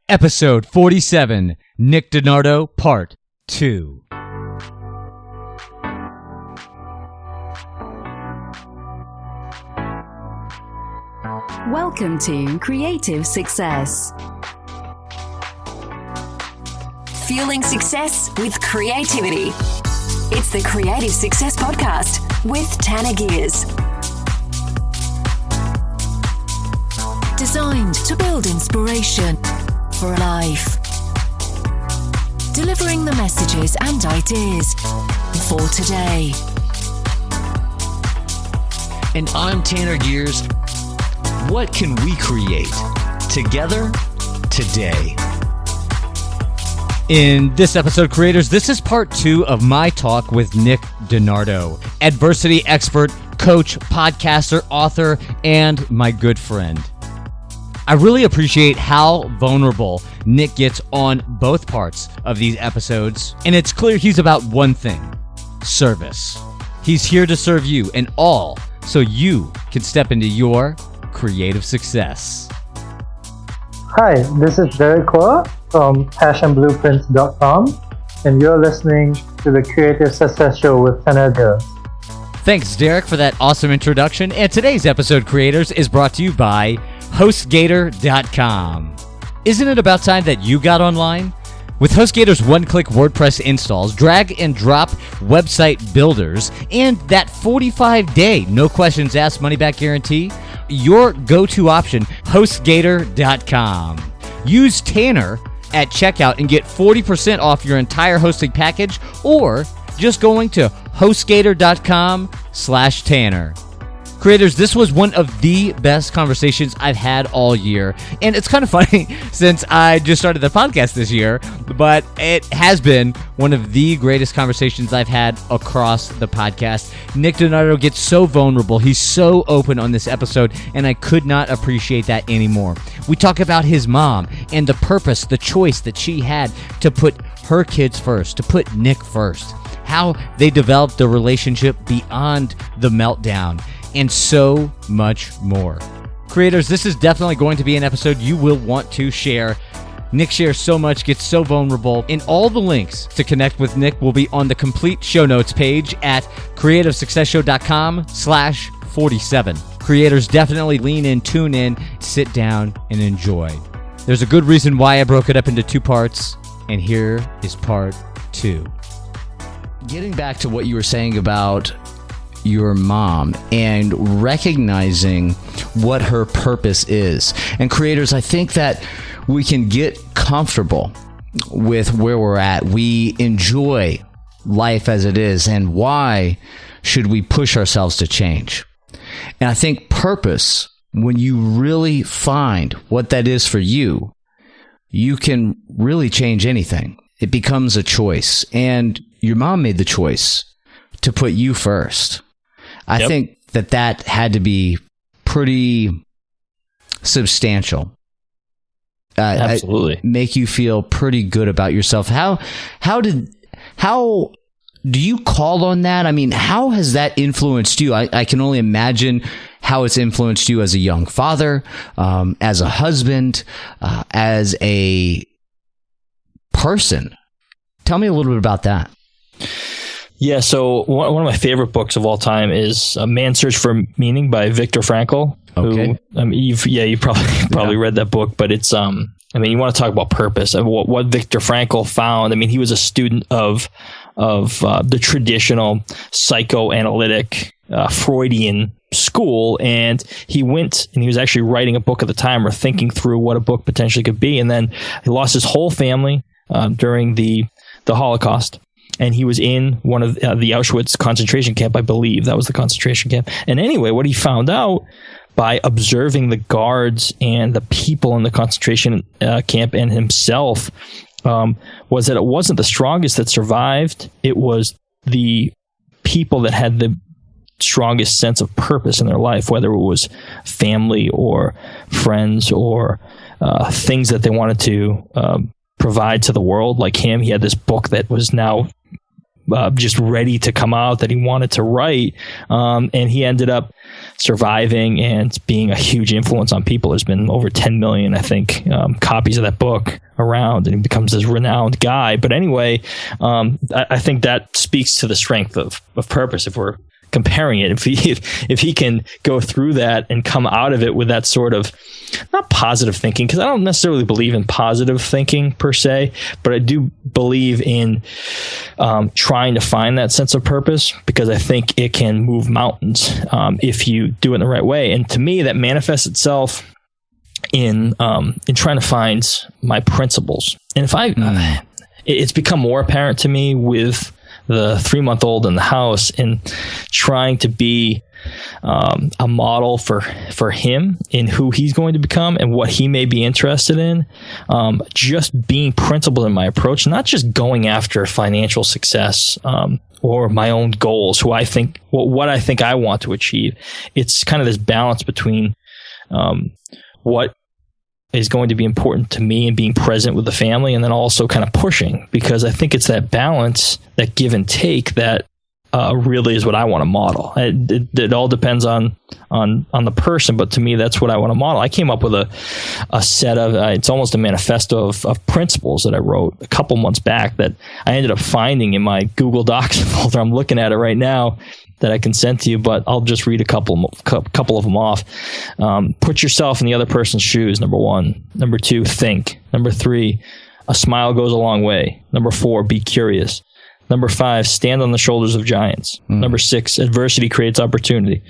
Episode 47, Nick DiNardo, Part 2. Welcome to Creative Success. Fueling success with creativity. It's the Creative Success Podcast with Tanner Gears. Designed to build inspiration for life. Delivering the messages and ideas for today. And I'm Tanner Gears. What can we create together today? In this episode, creators, this is part 2 of my talk with Nick DiNardo, adversity expert, coach, podcaster, author, and my good friend. I really appreciate how vulnerable Nick gets on both parts of these episodes, and it's clear he's about one thing: service. He's here to serve you and all so you can step into your creative success. Hi, this is Derek Koa from passionblueprints.com, and you're listening to the Creative Success Show with Tanner Gears. Thanks, Derek, for that awesome introduction. And today's episode, creators, is brought to you by HostGator.com. Isn't it about time that you got online? With HostGator's one-click WordPress installs, drag and drop website builders, and that 45-day no-questions-asked money-back guarantee, your go-to option, HostGator.com. Use Tanner at checkout and get 40% off your entire hosting package, or just going to HostGator.com/Tanner. Creators, this was one of the best conversations I've had all year. And it's kind of funny since I just started the podcast this year, but it has been one of the greatest conversations I've had across the podcast. Nick DiNardo gets so vulnerable. He's so open on this episode, and I could not appreciate that anymore. We talk about his mom and the purpose, the choice that she had to put her kids first, to put Nick first, how they developed the relationship beyond the meltdown, and so much more. Creators, this is definitely going to be an episode you will want to share. Nick shares so much, gets so vulnerable, and all the links to connect with Nick will be on the complete show notes page at creativesuccessshow.com/47. Creators, definitely lean in, tune in, sit down, and enjoy. There's a good reason why I broke it up into 2 parts, and here is part 2. Getting back to what you were saying about your mom and recognizing what her purpose is. And creators, I think that we can get comfortable with where we're at. We enjoy life as it is, and why should we push ourselves to change? And I think purpose, when you really find what that is for you, you can really change anything. It becomes a choice, and your mom made the choice to put you first. I think that had to be pretty substantial. Absolutely. Make you feel pretty good about yourself. How do you call on that? I mean, how has that influenced you? I can only imagine how it's influenced you as a young father, as a husband, as a person. Tell me a little bit about that. Yeah, so one of my favorite books of all time is Man's Search for Meaning by Viktor Frankl. Okay. Who, you've probably read that book, but it's you want to talk about purpose and what Viktor Frankl found. I mean, he was a student of the traditional psychoanalytic Freudian school, and he went and he was actually writing a book at the time, or thinking through what a book potentially could be, and then he lost his whole family during the Holocaust. And he was in one of the Auschwitz concentration camp, I believe. That was the concentration camp. And anyway, what he found out by observing the guards and the people in the concentration camp and himself was that it wasn't the strongest that survived. It was the people that had the strongest sense of purpose in their life, whether it was family or friends or things that they wanted to provide to the world. Like him, he had this book that was now just ready to come out that he wanted to write. And he ended up surviving and being a huge influence on people. There's been over 10 million, I think, copies of that book around, and he becomes this renowned guy. But anyway, I think that speaks to the strength of purpose. If we're comparing it, if he can go through that and come out of it with that sort of, not positive thinking, because I don't necessarily believe in positive thinking per se, but I do believe in trying to find that sense of purpose, because I think it can move mountains if you do it in the right way. And to me, that manifests itself in trying to find my principles. And if it's become more apparent to me with the 3-month-old in the house and trying to be a model for him in who he's going to become and what he may be interested in. Just being principled in my approach, not just going after financial success or my own goals, what I think I want to achieve. It's kind of this balance between what is going to be important to me and being present with the family, and then also kind of pushing, because I think it's that balance, that give and take, that really is what I want to model. It all depends on the person, but to me, that's what I want to model. I came up with a set of, it's almost a manifesto of principles that I wrote a couple months back that I ended up finding in my Google Docs folder. I'm looking at it right now, that I can send to you, but I'll just read a couple of them off. Put yourself in the other person's shoes, number 1. Number 2, think. Number 3, a smile goes a long way. Number 4, be curious. Number 5, stand on the shoulders of giants. Number 6, adversity creates opportunity.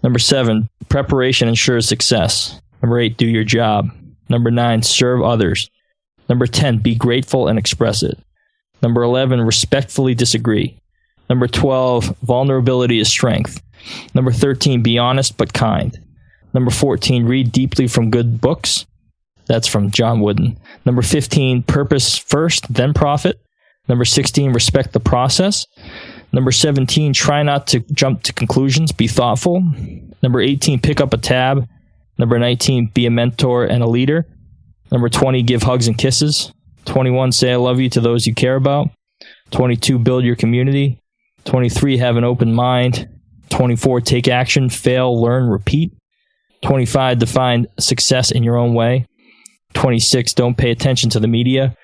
Number 7, preparation ensures success. Number 8, do your job. Number 9, serve others. Number 10, be grateful and express it. Number 11, respectfully disagree. Number 12, vulnerability is strength. Number 13, be honest but kind. Number 14, read deeply from good books. That's from John Wooden. Number 15, purpose first, then profit. Number 16, respect the process. Number 17, try not to jump to conclusions, be thoughtful. Number 18, pick up a tab. Number 19, be a mentor and a leader. Number 20, give hugs and kisses. 21, say I love you to those you care about. 22, build your community. 23, have an open mind. 24, take action, fail, learn, repeat. 25, define success in your own way. 26, don't pay attention to the media.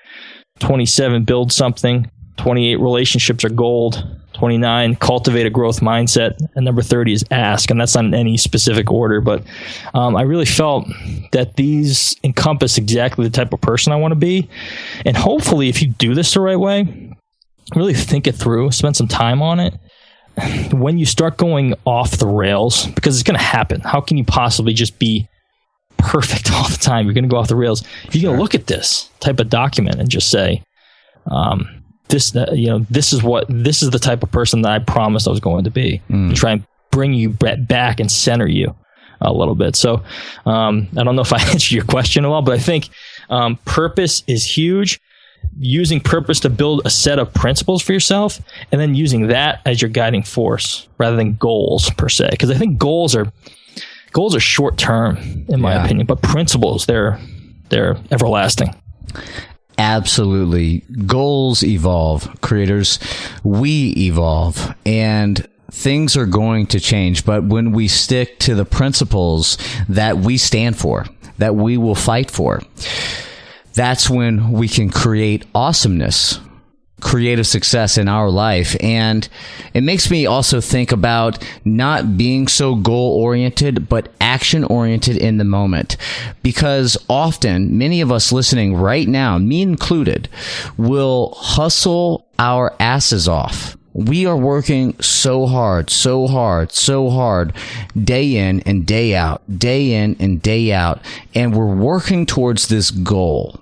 27, build something. 28, relationships are gold. 29, cultivate a growth mindset. And number 30 is ask. And that's not in any specific order, but I really felt that these encompass exactly the type of person I want to be. And hopefully, if you do this the right way, really think it through, spend some time on it. When you start going off the rails, because it's going to happen, how can you possibly just be perfect all the time? You're going to go off the rails. If you're going to look at this type of document and just say, this is the type of person that I promised I was going to be, and try and bring you back and center you a little bit. So I don't know if I answered your question well, but I think purpose is huge. Using purpose to build a set of principles for yourself, and then using that as your guiding force rather than goals per se. Because I think goals are short term in my opinion, but principles, they're everlasting. Absolutely. Goals evolve, creators. We evolve, and things are going to change. But when we stick to the principles that we stand for, that we will fight for, that's when we can create awesomeness, creative success in our life. And it makes me also think about not being so goal-oriented, but action-oriented in the moment. Because often, many of us listening right now, me included, will hustle our asses off. We are working so hard, day in and day out, day in and day out, and we're working towards this goal.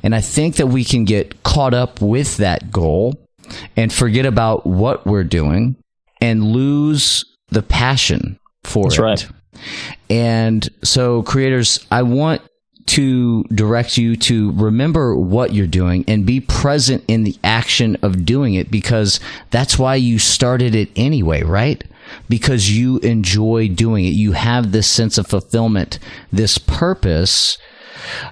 And I think that we can get caught up with that goal and forget about what we're doing and lose the passion for it. That's right. And so, creators, I want to direct you to remember what you're doing and be present in the action of doing it, because that's why you started it anyway, right? Because you enjoy doing it. You have this sense of fulfillment, this purpose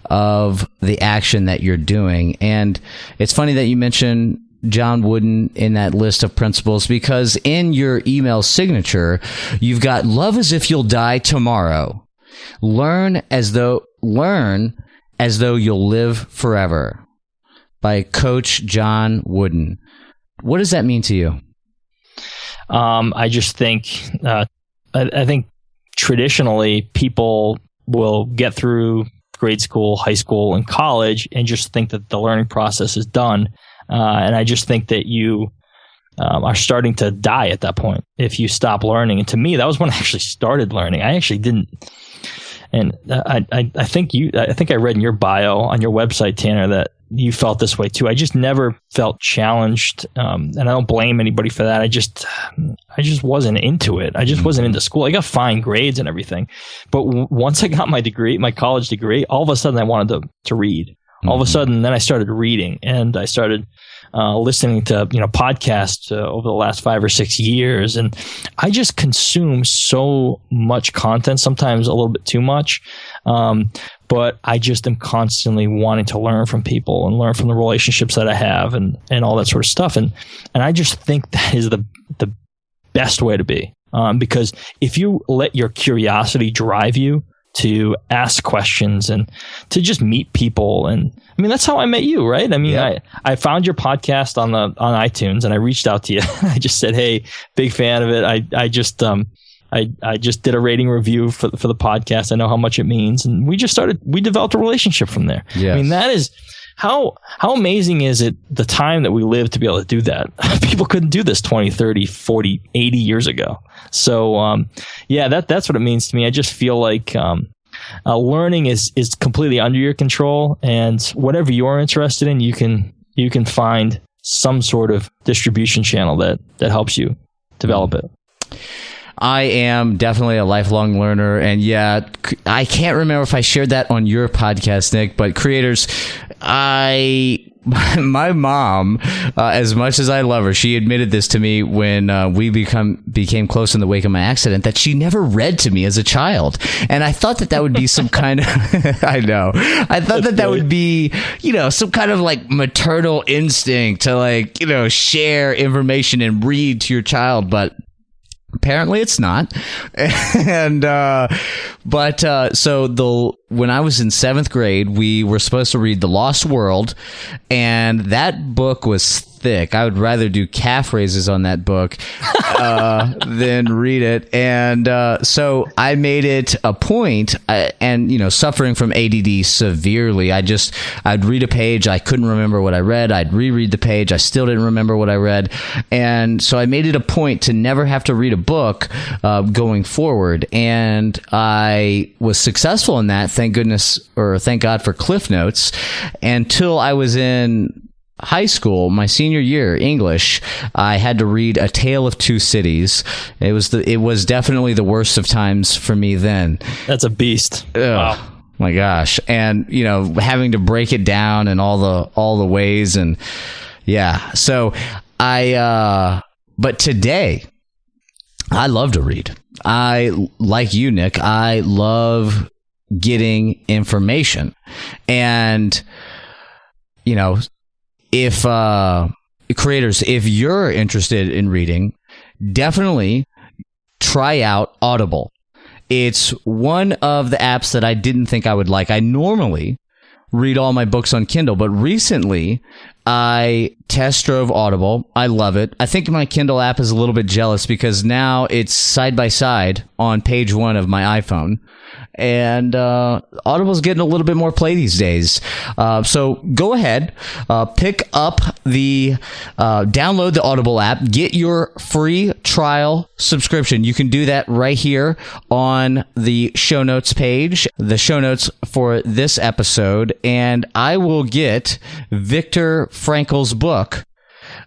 of the action that you're doing. And it's funny that you mentioned John Wooden in that list of principles, because in your email signature, you've got love as if you'll die tomorrow. Learn as though you'll live forever, by Coach John Wooden. What does that mean to you? I just think, I think traditionally people will get through grade school, high school, and college and just think that the learning process is done. And I just think that you are starting to die at that point if you stop learning. And to me, that was when I actually started learning. I actually didn't. And I think I read in your bio on your website, Tanner, that you felt this way too. I just never felt challenged, and I don't blame anybody for that. I just wasn't into it. I just wasn't into school. I got fine grades and everything, but once I got my degree, my college degree, all of a sudden I wanted to read. All of a sudden, then I started reading, and I started listening to podcasts over the last 5 or 6 years, and I just consume so much content, sometimes a little bit too much. But I just am constantly wanting to learn from people and learn from the relationships that I have and all that sort of stuff. And I just think that is the best way to be, because if you let your curiosity drive you to ask questions and to just meet people. And I mean, that's how I met you, right? I mean, yeah. I found your podcast on iTunes, and I reached out to you. I just said, hey, big fan of it. I just did a rating review for the podcast. I know how much it means. And we developed a relationship from there. Yes. I mean, that is how amazing is it, the time that we live, to be able to do that. People couldn't do this 20, 30, 40, 80 years ago. So, that's what it means to me. I just feel like learning is completely under your control, and whatever you're interested in, you can find some sort of distribution channel that helps you develop it. I am definitely a lifelong learner, and I can't remember if I shared that on your podcast, Nick, but creators, my mom, as much as I love her, she admitted this to me when we became close in the wake of my accident, that she never read to me as a child. And I thought that would be some kind of, I know, I thought that would be, some kind of like maternal instinct to share information and read to your child, but apparently it's not. And when I was in 7th grade, we were supposed to read The Lost World, and that book was thick. I would rather do calf raises on that book than read it. And so I made it a point, and suffering from ADD severely, I'd read a page, I couldn't remember what I read, I'd reread the page, I still didn't remember what I read. And so I made it a point to never have to read a book going forward. And I was successful in that, thank God for Cliff Notes, until I was in high school, my senior year, English. I had to read A Tale of Two Cities. It was definitely the worst of times for me then. That's a beast. Ugh. Wow. My gosh. And having to break it down and all the ways, and so but today I love to read. I, like you, Nick, I love getting information. And if creators, if you're interested in reading, definitely try out Audible. It's one of the apps that I didn't think I would like. I normally read all my books on Kindle, but recently I test drove Audible. I love it. I think my Kindle app is a little bit jealous because now it's side by side on page 1 of my iPhone. And Audible's getting a little bit more play these days. So go ahead, pick up download the Audible app, get your free trial subscription. You can do that right here on the show notes page, the show notes for this episode. And I will get Viktor Frankl's book,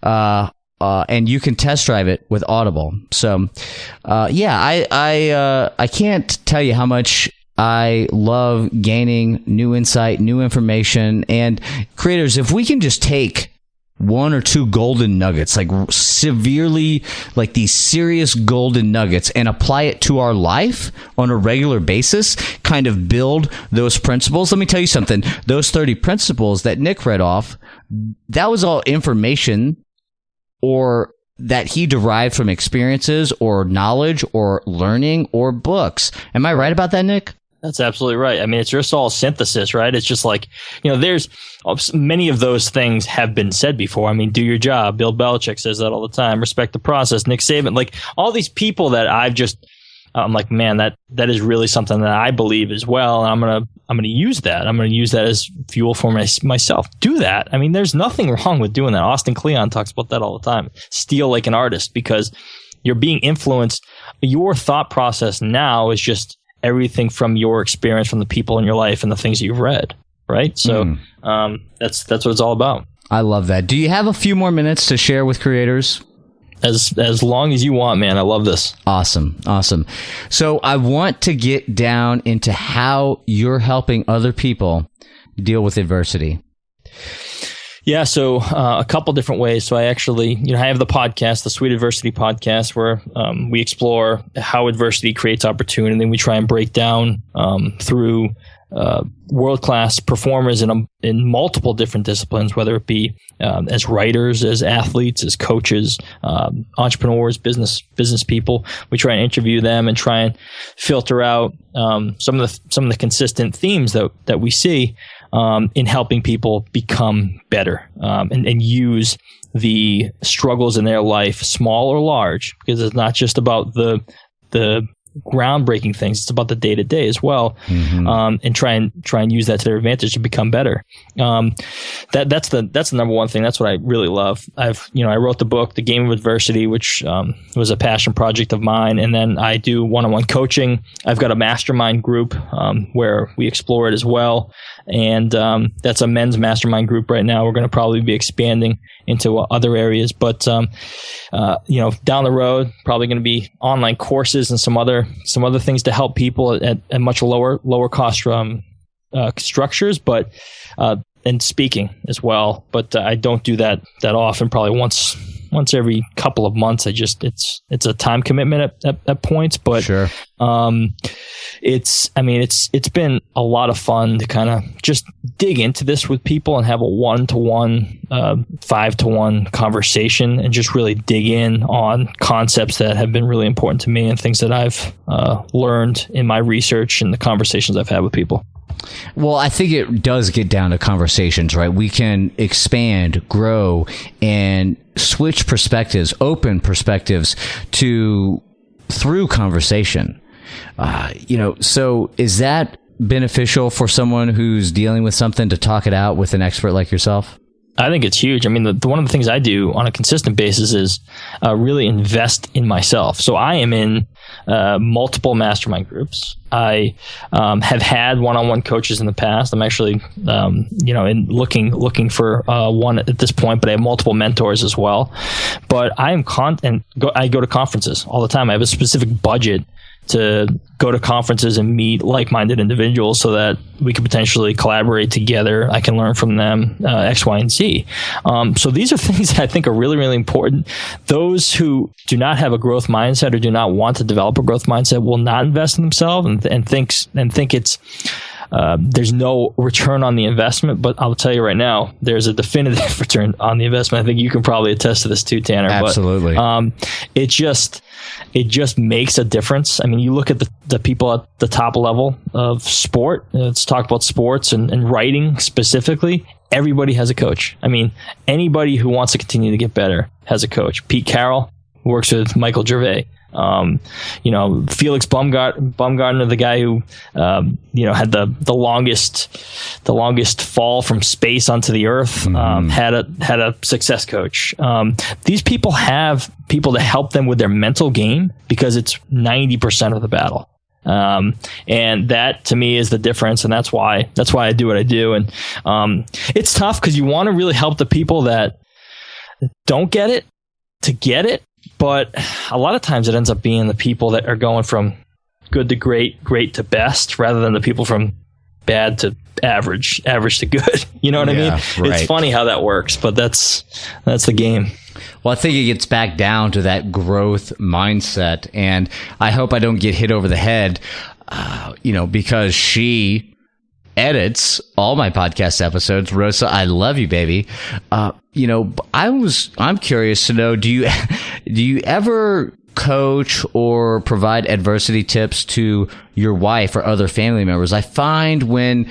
and you can test drive it with Audible. So, I can't tell you how much I love gaining new insight, new information. And creators, if we can just take 1 or 2 golden nuggets, like these serious golden nuggets, and apply it to our life on a regular basis, kind of build those principles. Let me tell you something. Those 30 principles that Nick read off, that was all information or that he derived from experiences or knowledge or learning or books. Am I right about that, Nick? That's absolutely right. I mean, it's just all synthesis, right? It's just like, there's many of those things have been said before. I mean, do your job. Bill Belichick says that all the time. Respect the process. Nick Saban, like all these people that I'm like, man, that is really something that I believe as well. And I'm going to use that. I'm going to use that as fuel for myself. Do that. I mean, there's nothing wrong with doing that. Austin Kleon talks about that all the time. Steal like an artist, because you're being influenced. Your thought process now is just everything from your experience, from the people in your life and the things that you've read, right? So that's what it's all about. I love that. Do you have a few more minutes to share with creators? As long as you want, man. I love this. Awesome. So I want to get down into how you're helping other people deal with adversity. Yeah, so a couple different ways. So I actually, I have the podcast, the Sweet Adversity podcast, where we explore how adversity creates opportunity, and then we try and break down through world-class performers in multiple different disciplines, whether it be as writers, as athletes, as coaches, entrepreneurs, business people. We try and interview them and try and filter out some of the consistent themes that we see in helping people become better and use the struggles in their life, small or large, because it's not just about the groundbreaking things. It's about the day to day as well, and try and use that to their advantage to become better. That's the number one thing. That's what I really love. I wrote the book, The Game of Adversity, which was a passion project of mine, and then I do one-on-one coaching. I've got a mastermind group where we explore it as well, and that's a men's mastermind group right now. We're going to probably be expanding into other areas, but down the road, probably going to be online courses and some other things to help people at much lower cost structures, but and speaking as well. But I don't do that often. Probably once every couple of months. It's a time commitment at points, but sure. It's been a lot of fun to kind of just dig into this with people and have a 1-to-1, 5-to-1 conversation and just really dig in on concepts that have been really important to me and things that I've learned in my research and the conversations I've had with people. Well, I think it does get down to conversations, right? We can expand, grow, and switch perspectives, open perspectives through conversation. So is that beneficial for someone who's dealing with something to talk it out with an expert like yourself? I think it's huge. I mean, one of the things I do on a consistent basis is really invest in myself. So I am in multiple mastermind groups. I have had one-on-one coaches in the past. I'm actually, looking for one at this point, but I have multiple mentors as well. But I go to conferences all the time. I have a specific budget to go to conferences and meet like-minded individuals so that we can potentially collaborate together. I can learn from them X, Y, and Z. So these are things that I think are really, really important. Those who do not have a growth mindset or do not want to develop a growth mindset will not invest in themselves and think it's there's no return on the investment. But I'll tell you right now, there's a definitive return on the investment. I think you can probably attest to this too, Tanner. Absolutely. But, it just makes a difference. I mean, you look at the people at the top level of sport. Let's talk about sports and writing specifically. Everybody has a coach. I mean, anybody who wants to continue to get better has a coach. Pete Carroll works with Michael Gervais. Felix Baumgartner, the guy who, had the longest fall from space onto the earth, had a success coach. These people have people to help them with their mental game because it's 90% of the battle. And that to me is the difference. And that's why I do what I do. And, it's tough because you want to really help the people that don't get it to get it. But a lot of times it ends up being the people that are going from good to great, great to best, rather than the people from bad to average to good. You know what I mean? Right. It's funny how that works, but that's the game. Well, I think it gets back down to that growth mindset. And I hope I don't get hit over the head, because she edits all my podcast episodes. Rosa, I love you, baby. I'm curious to know, do you ever coach or provide adversity tips to your wife or other family members? I find when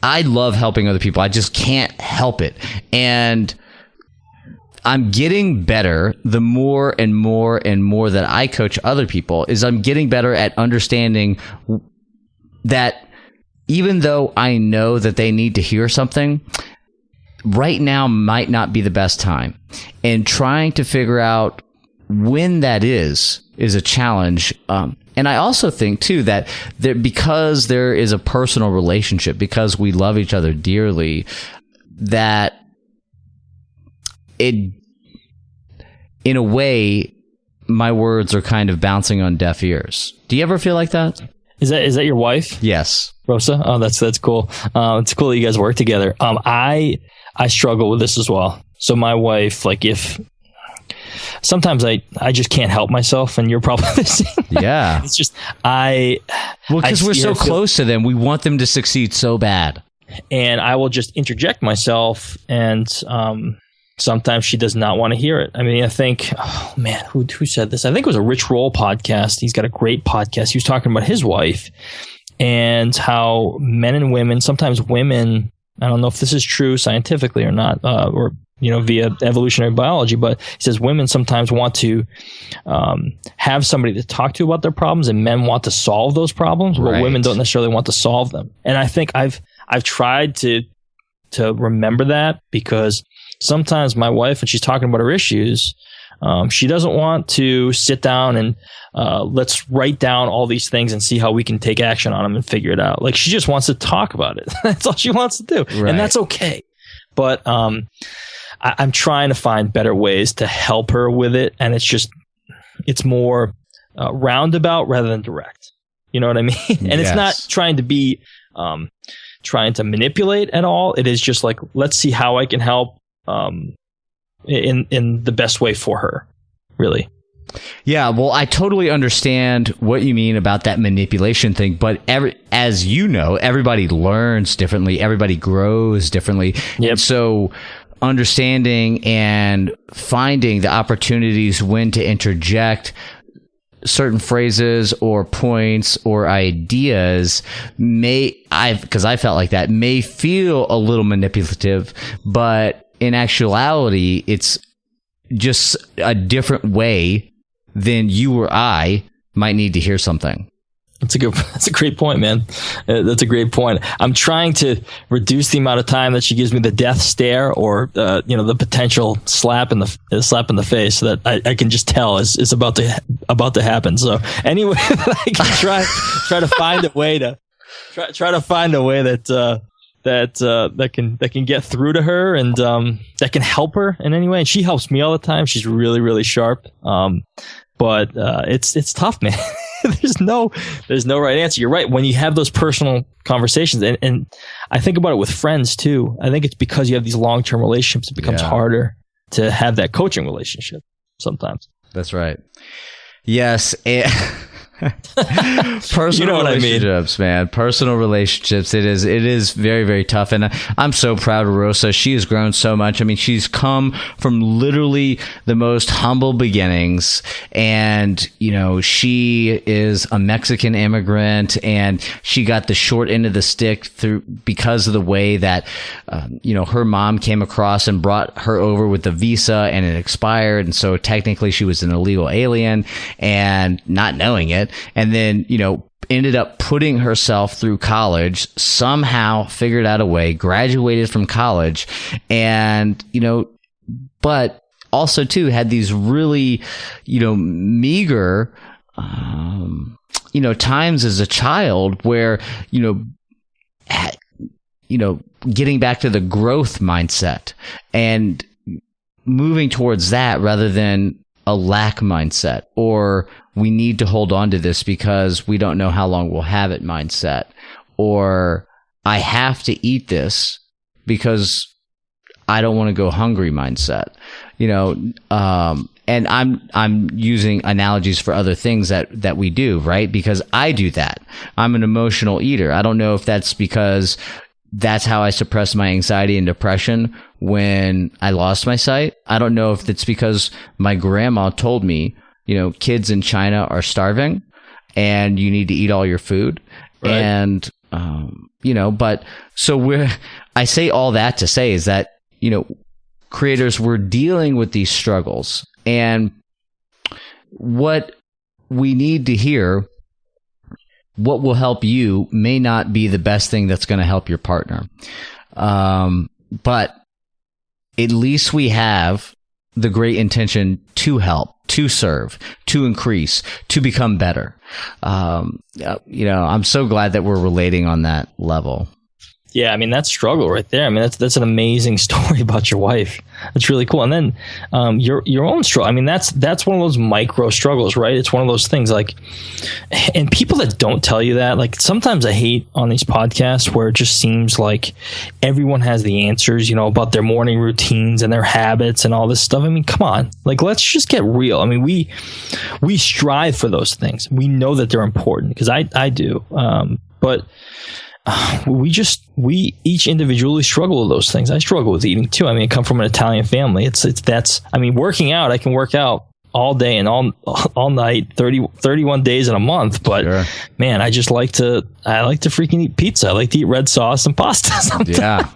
I love helping other people, I just can't help it. And I'm getting better the more and more and more that I coach other people, is I'm getting better at understanding that even though I know that they need to hear something, right now might not be the best time. And trying to figure out when that is a challenge. And I also think, too, that because there is a personal relationship, because we love each other dearly, that in a way, my words are kind of bouncing on deaf ears. Do you ever feel like that? Is that your wife? Yes. Rosa? Oh, that's cool. It's cool that you guys work together. I struggle with this as well. So my wife, like, if sometimes I just can't help myself, and you're probably the same. Yeah. It's just because we're so close to them, we want them to succeed so bad. And I will just interject myself, and sometimes she does not want to hear it. I mean, I think, oh man, who said this? I think it was a Rich Roll podcast. He's got a great podcast. He was talking about his wife and how men and women, sometimes women, I don't know if this is true scientifically or not, or via evolutionary biology, but he says women sometimes want to have somebody to talk to about their problems, and men want to solve those problems, but women don't necessarily want to solve them. And I think I've tried to remember that, because sometimes my wife, when she's talking about her issues, she doesn't want to sit down and let's write down all these things and see how we can take action on them and figure it out. Like, she just wants to talk about it. That's all she wants to do. Right. And that's okay. But I'm trying to find better ways to help her with it. And it's more roundabout rather than direct. You know what I mean? And It's not trying to be trying to manipulate at all. It is just like, let's see how I can help in the best way for her, really. Yeah, well, I totally understand what you mean about that manipulation thing, but as you know, everybody learns differently, everybody grows differently. Yep. And so understanding and finding the opportunities when to interject certain phrases or points or ideas because I felt like that, may feel a little manipulative, but in actuality, it's just a different way than you or I might need to hear something. That's a great point, man. That's a great point. I'm trying to reduce the amount of time that she gives me the death stare or the potential slap in the face that I can just tell is about to happen. So anyway, I can try to find a way to try to find a way that can get through to her and that can help her in any way. And she helps me all the time. She's really, really sharp. But it's tough, man. There's no right answer. You're right. When you have those personal conversations, and I think about it with friends too. I think it's because you have these long-term relationships, it becomes harder to have that coaching relationship sometimes. That's right. Yes. Personal relationships, man. Personal relationships. It is very, very tough. And I'm so proud of Rosa. She has grown so much. I mean, she's come from literally the most humble beginnings. And, she is a Mexican immigrant, and she got the short end of the stick because of the way that, her mom came across and brought her over with the visa, and it expired. And so technically she was an illegal alien and not knowing it. And then, ended up putting herself through college, somehow figured out a way, graduated from college, and, but also too had these really, meager, times as a child where, getting back to the growth mindset and moving towards that rather than a lack mindset, or we need to hold on to this because we don't know how long we'll have it mindset, or I have to eat this because I don't want to go hungry mindset. and I'm using analogies for other things that we do, right? Because I do that. I'm an emotional eater. I don't know if that's because that's how I suppress my anxiety and depression when I lost my sight. I don't know if it's because my grandma told me, kids in China are starving and you need to eat all your food. Right. And, but so I say all that to say is that, creators, we're dealing with these struggles, and what we need to hear, what will help you may not be the best thing that's going to help your partner. But at least we have the great intention to help, to serve, to increase, to become better. I'm so glad that we're relating on that level. Yeah, I mean, that struggle right there. I mean, that's an amazing story about your wife. That's really cool. And then your own struggle. I mean, that's one of those micro struggles, right? It's one of those things like, and people that don't tell you that, like sometimes I hate on these podcasts where it just seems like everyone has the answers, about their morning routines and their habits and all this stuff. I mean, come on, like let's just get real. I mean, we strive for those things. We know that they're important because I do, but. We each individually struggle with those things. I struggle with eating too. I mean, I come from an Italian family. Working out, I can work out all day and all night, 31 days in a month. But sure. Man, I like to freaking eat pizza. I like to eat red sauce and pasta sometimes. Yeah.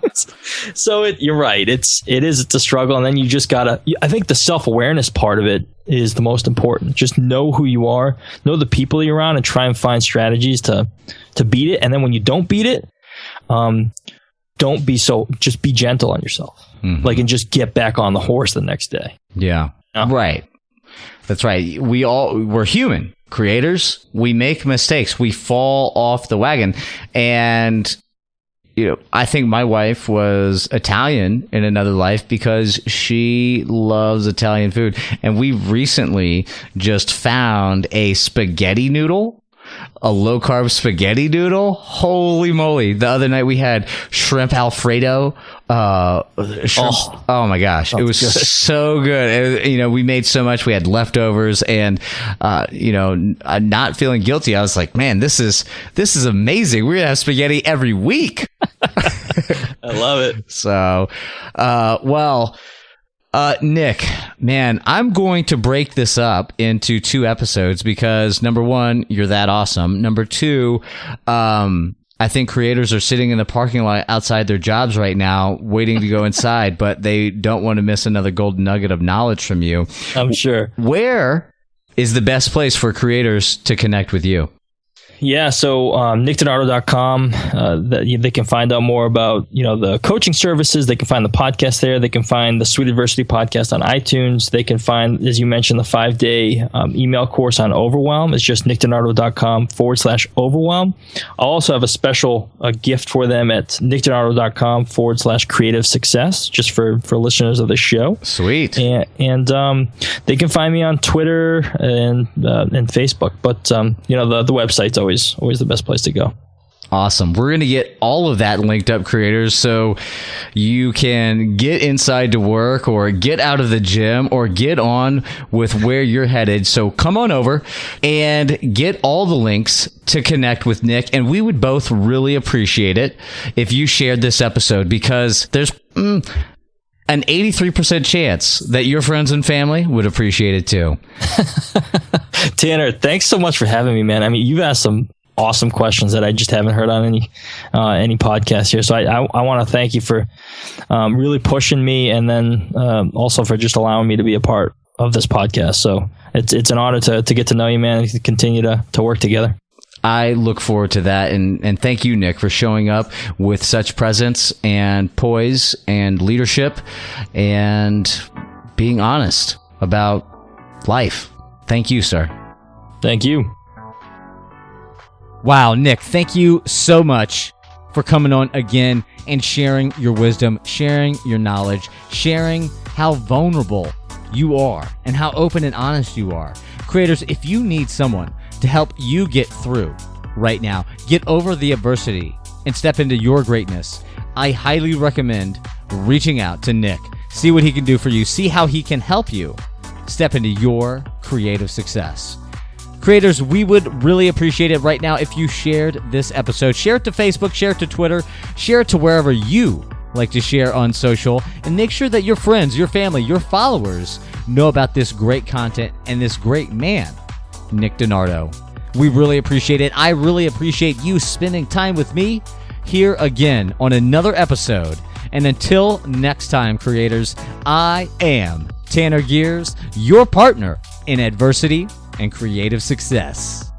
So you're right. It's a struggle. And then you just I think the self-awareness part of it is the most important. Just know who you are, know the people you're around, and try and find strategies to beat it. And then when you don't beat it, just be gentle on yourself. Mm-hmm. And just get back on the horse the next day. Yeah. Right. That's right. We're human creators. We make mistakes. We fall off the wagon. And, I think my wife was Italian in another life because she loves Italian food. And we recently just found a spaghetti noodle. A low-carb spaghetti noodle. Holy moly. The other night we had shrimp Alfredo. Oh my gosh. It was good. So good. We made so much. We had leftovers and, not feeling guilty. I was like, man, this is amazing. We're going to have spaghetti every week. I love it. So, Nick, man, I'm going to break this up into 2 episodes because number 1, you're that awesome. Number 2, I think creators are sitting in the parking lot outside their jobs right now waiting to go inside, but they don't want to miss another golden nugget of knowledge from you. I'm sure. Where is the best place for creators to connect with you? Yeah, so nickdinardo.com, they can find out more about, the coaching services. They can find the podcast there. They can find the Sweet Adversity podcast on iTunes. They can find, as you mentioned, the 5-day email course on overwhelm. It's just nickdinardo.com/overwhelm. I'll also have a special gift for them at nickdinardo.com/creative success, just for listeners of the show. Sweet. And they can find me on Twitter and Facebook. But, the website's always the best place to go. Awesome. We're going to get all of that linked up, creators, so you can get inside to work or get out of the gym or get on with where you're headed. So come on over and get all the links to connect with Nick. And we would both really appreciate it if you shared this episode because there's an 83% chance that your friends and family would appreciate it too. Tanner, thanks so much for having me, man. I mean, you've asked some awesome questions that I just haven't heard on any podcast here. So I want to thank you for really pushing me, and then also for just allowing me to be a part of this podcast. So it's an honor to get to know you, man, and to continue to work together. I look forward to that. And thank you, Nick, for showing up with such presence and poise and leadership and being honest about life. Thank you, sir. Thank you. Wow, Nick, thank you so much for coming on again and sharing your wisdom, sharing your knowledge, sharing how vulnerable you are and how open and honest you are. Creators, if you need someone to help you get through right now, get over the adversity and step into your greatness, I highly recommend reaching out to Nick. See what he can do for you. See how he can help you step into your creative success. Creators, we would really appreciate it right now if you shared this episode. Share it to Facebook, share it to Twitter, share it to wherever you like to share on social, and make sure that your friends, your family, your followers know about this great content and this great man, Nick DiNardo. We really appreciate it. I really appreciate you spending time with me here again on another episode. And until next time, creators, I am Tanner Gears, your partner in adversity and creative success.